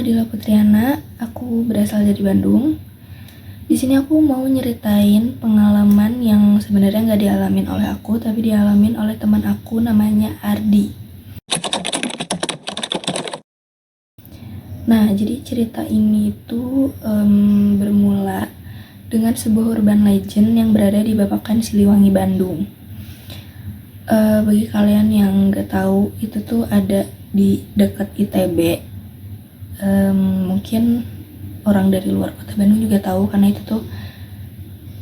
Dila Putriana, aku berasal dari Bandung. Di sini aku mau nyeritain pengalaman yang sebenarnya nggak dialamin oleh aku, tapi dialamin oleh teman aku namanya Ardi. Nah, jadi cerita ini tuh bermula dengan sebuah urban legend yang berada di Babakan Siliwangi, Bandung. Bagi kalian yang nggak tahu, itu tuh ada di dekat ITB. Mungkin orang dari luar kota Bandung juga tahu, karena itu tuh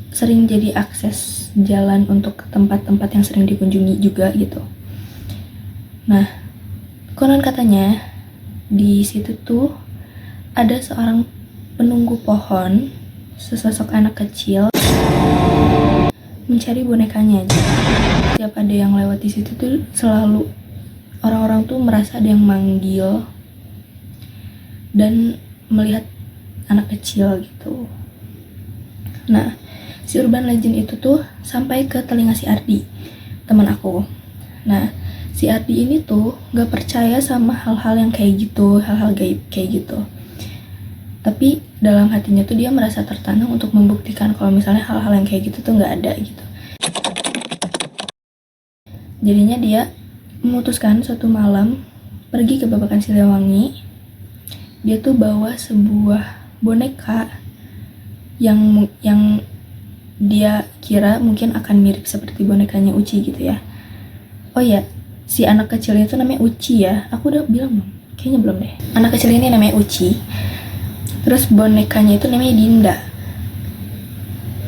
sering jadi akses jalan untuk ke tempat-tempat yang sering dikunjungi juga gitu. Nah, konon katanya di situ tuh ada seorang penunggu pohon, sesosok anak kecil mencari bonekanya. Setiap ada yang lewat di situ tuh selalu orang-orang tuh merasa ada yang manggil dan melihat anak kecil gitu. Nah, si urban legend itu tuh sampai ke telinga si Ardi, teman aku. Nah, si Ardi ini tuh gak percaya sama hal-hal yang kayak gitu, hal-hal gaib kayak gitu. Tapi dalam hatinya tuh dia merasa tertanam untuk membuktikan kalau misalnya hal-hal yang kayak gitu tuh gak ada gitu. Jadinya dia memutuskan suatu malam pergi ke Babakan Siliwangi. Dia tuh bawa sebuah boneka yang dia kira mungkin akan mirip seperti bonekanya Uci gitu ya. Oh ya, si anak kecil itu namanya Uci ya. Aku udah bilang belum? Kayaknya belum deh. Anak kecil ini namanya Uci. Terus bonekanya itu namanya Dinda.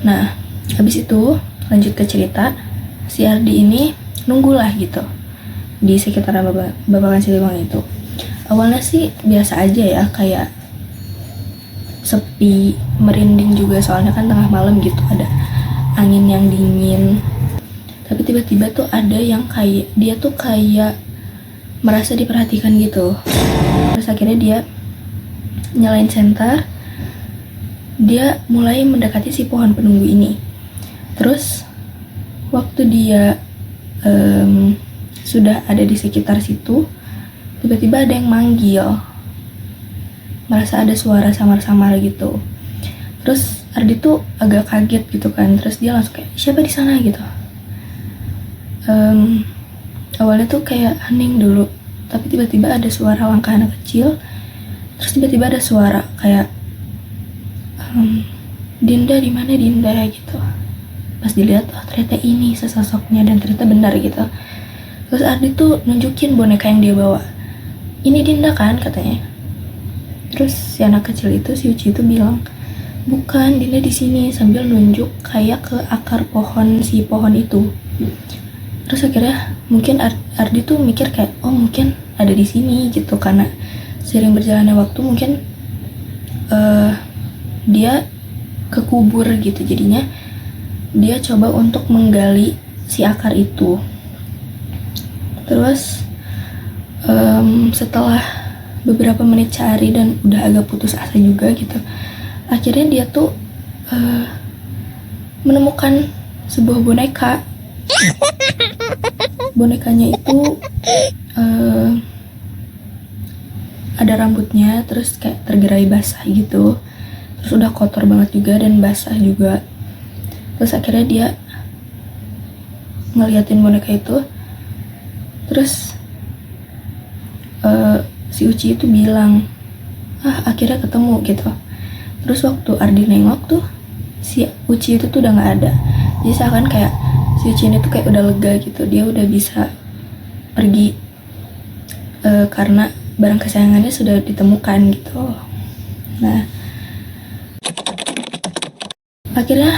Nah, habis itu lanjut ke cerita. Si Ardi ini nunggulah gitu di sekitaran Babakan Siliwangi itu. Awalnya sih biasa aja ya, kayak sepi, merinding juga soalnya kan tengah malam gitu, ada angin yang dingin. Tapi tiba-tiba tuh ada yang kayak dia tuh kayak merasa diperhatikan gitu. Terus akhirnya dia nyalain senter, dia mulai mendekati si pohon penunggu ini. Terus waktu dia sudah ada di sekitar situ, tiba-tiba ada yang manggil, merasa ada suara samar-samar gitu. Terus Ardi tuh agak kaget gitu kan, terus dia langsung kayak, siapa di sana gitu. Awalnya tuh kayak hening dulu, tapi tiba-tiba ada suara langkah anak kecil. Terus tiba-tiba ada suara kayak, Dinda di mana Dinda gitu. Pas dilihat, oh ternyata ini sesosoknya, dan ternyata benar gitu. Terus Ardi tuh nunjukin boneka yang dia bawa. Ini Dinda kan katanya. Terus si anak kecil itu, si Uci itu bilang, bukan, Dinda di sini, sambil nunjuk kayak ke akar pohon, si pohon itu. Terus akhirnya mungkin Ardi tuh mikir kayak, oh mungkin ada di sini gitu, karena seiring berjalannya waktu mungkin dia kekubur gitu. Jadinya dia coba untuk menggali si akar itu. Terus setelah beberapa menit cari dan udah agak putus asa juga gitu, akhirnya dia tuh menemukan sebuah boneka. Bonekanya itu ada rambutnya, terus kayak tergerai basah gitu, terus udah kotor banget juga dan basah juga. Terus akhirnya dia ngeliatin boneka itu. Terus si Uci itu bilang, akhirnya ketemu gitu. Terus waktu Ardi nengok tuh, si Uci itu tuh udah gak ada. Jadi seakan kayak si Uci ini tuh kayak udah lega gitu, dia udah bisa pergi karena barang kesayangannya sudah ditemukan gitu. Nah, akhirnya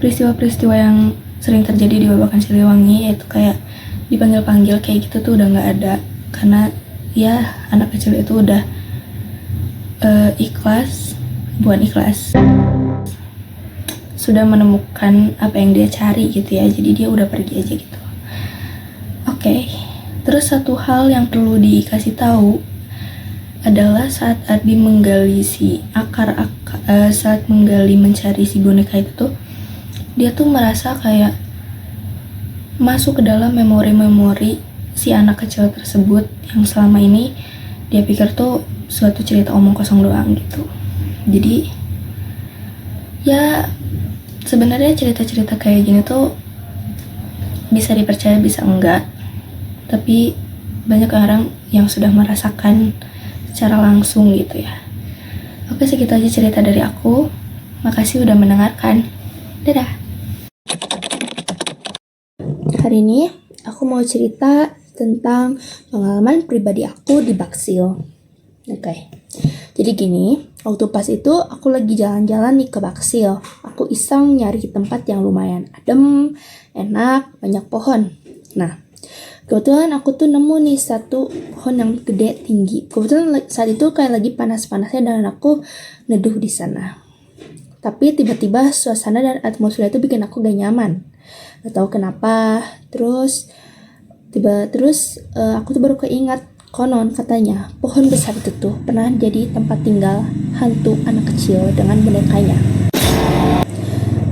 peristiwa-peristiwa yang sering terjadi di Babakan Siliwangi, yaitu kayak dipanggil-panggil kayak gitu tuh udah nggak ada, karena ya anak kecil itu udah sudah menemukan apa yang dia cari gitu ya, jadi dia udah pergi aja gitu. Oke. Terus satu hal yang perlu dikasih tahu adalah saat Ardi menggali si saat mencari si boneka itu tuh, dia tuh merasa kayak masuk ke dalam memori-memori si anak kecil tersebut yang selama ini dia pikir tuh suatu cerita omong kosong doang gitu. Jadi ya sebenarnya cerita-cerita kayak gini tuh bisa dipercaya bisa enggak, tapi banyak orang yang sudah merasakan secara langsung gitu ya. Oke, segitu aja cerita dari aku. Makasih udah mendengarkan. Dadah. Hari ini aku mau cerita tentang pengalaman pribadi aku di Baksil. Oke. Jadi gini, waktu pas itu aku lagi jalan-jalan nih ke Baksil. Aku iseng nyari tempat yang lumayan adem, enak, banyak pohon. Nah, kebetulan aku tuh nemu nih satu pohon yang gede tinggi. Kebetulan saat itu kayak lagi panas-panasnya dan aku neduh di sana. Tapi tiba-tiba suasana dan atmosfer itu bikin aku gak nyaman. Gak tahu kenapa. Terus aku tuh baru keingat konon katanya pohon besar itu tuh pernah jadi tempat tinggal hantu anak kecil dengan bonekanya.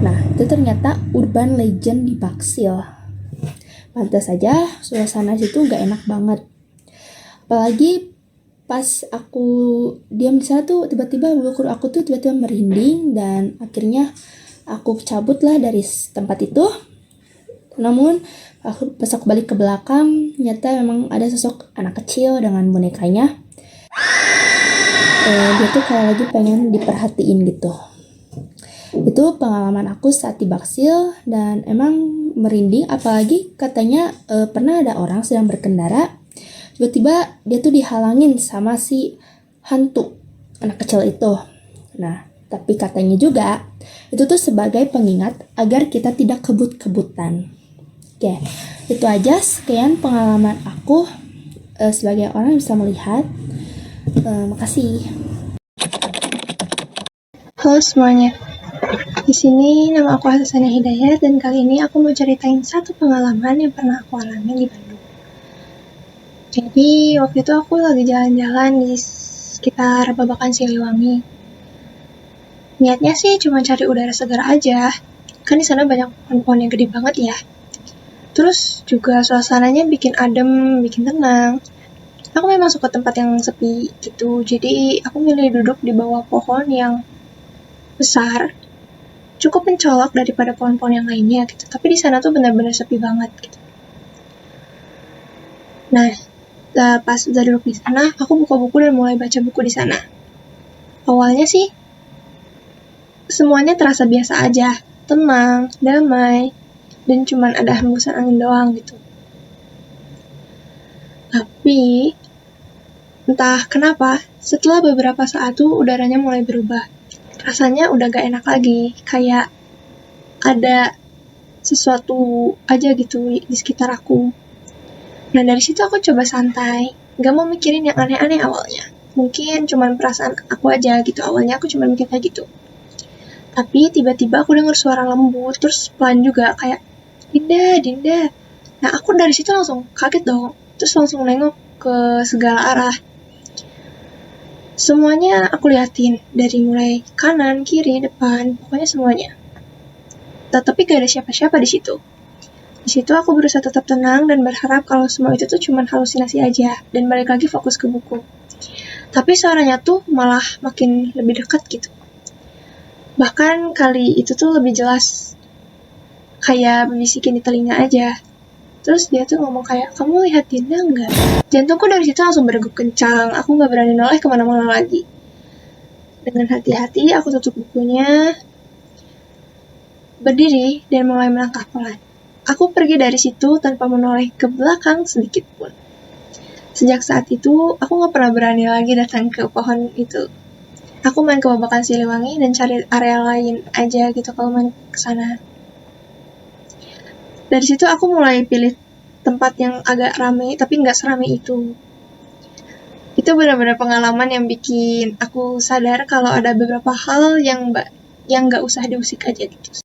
Nah, itu ternyata urban legend di Baksil. Pantas saja suasana situ gak enak banget. Apalagi pas aku diam di sana tuh tiba-tiba bulu aku tuh tiba-tiba merinding dan akhirnya aku cabutlah dari tempat itu. Namun pas aku balik ke belakang, ternyata memang ada sosok anak kecil dengan bonekanya. Dia tuh kayak lagi pengen diperhatiin gitu. Itu pengalaman aku saat di Baksil dan emang merinding, apalagi katanya pernah ada orang sedang berkendara, tiba-tiba dia tuh dihalangin sama si hantu anak kecil itu. Nah, tapi katanya juga itu tuh sebagai pengingat agar kita tidak kebut-kebutan. Oke, itu aja sekian pengalaman aku sebagai orang yang bisa melihat. Makasih. Halo semuanya, di sini nama aku Hasana Hidayat dan kali ini aku mau ceritain satu pengalaman yang pernah aku alami di Bandung. Jadi waktu itu aku lagi jalan-jalan di sekitar Babakan Siliwangi. Niatnya sih cuma cari udara segar aja, kan di sana banyak pohon-pohon yang gede banget ya. Terus juga suasananya bikin adem, bikin tenang. Aku memang suka tempat yang sepi gitu, jadi aku milih duduk di bawah pohon yang besar, cukup mencolok daripada pohon-pohon yang lainnya gitu. Tapi di sana tuh benar-benar sepi banget gitu. Nah, pas udah duduk di sana, aku buka buku dan mulai baca buku di sana. Awalnya sih semuanya terasa biasa aja, tenang, damai, dan cuman ada hembusan angin doang gitu. Tapi entah kenapa, setelah beberapa saat tuh udaranya mulai berubah. Rasanya udah gak enak lagi, kayak ada sesuatu aja gitu di sekitar aku. Nah, dari situ aku coba santai, gak mau mikirin yang aneh-aneh awalnya. Mungkin cuman perasaan aku aja gitu, awalnya aku cuma mikir kayak gitu. Tapi tiba-tiba aku denger suara lembut, terus pelan juga, kayak Dinda, Dinda. Nah, aku dari situ langsung kaget dong, terus langsung nengok ke segala arah. Semuanya aku liatin, dari mulai kanan, kiri, depan, pokoknya semuanya. Tapi gak ada siapa-siapa di situ. Di situ aku berusaha tetap tenang dan berharap kalau semua itu tuh cuma halusinasi aja dan balik lagi fokus ke buku. Tapi suaranya tuh malah makin lebih dekat gitu. Bahkan kali itu tuh lebih jelas, kayak bisikin di telinga aja. Terus dia tuh ngomong kayak, kamu lihat Dinda nggak? Jantungku dari situ langsung berdegup kencang. Aku nggak berani noleh kemana-mana lagi. Dengan hati-hati aku tutup bukunya, berdiri dan mulai melangkah pelan. Aku pergi dari situ tanpa menoleh ke belakang sedikit pun. Sejak saat itu, aku nggak pernah berani lagi datang ke pohon itu. Aku main ke Babakan Siliwangi dan cari area lain aja gitu kalau main ke sana. Dari situ aku mulai pilih tempat yang agak ramai, tapi nggak seramai itu. Itu benar-benar pengalaman yang bikin aku sadar kalau ada beberapa hal yang nggak usah diusik aja gitu.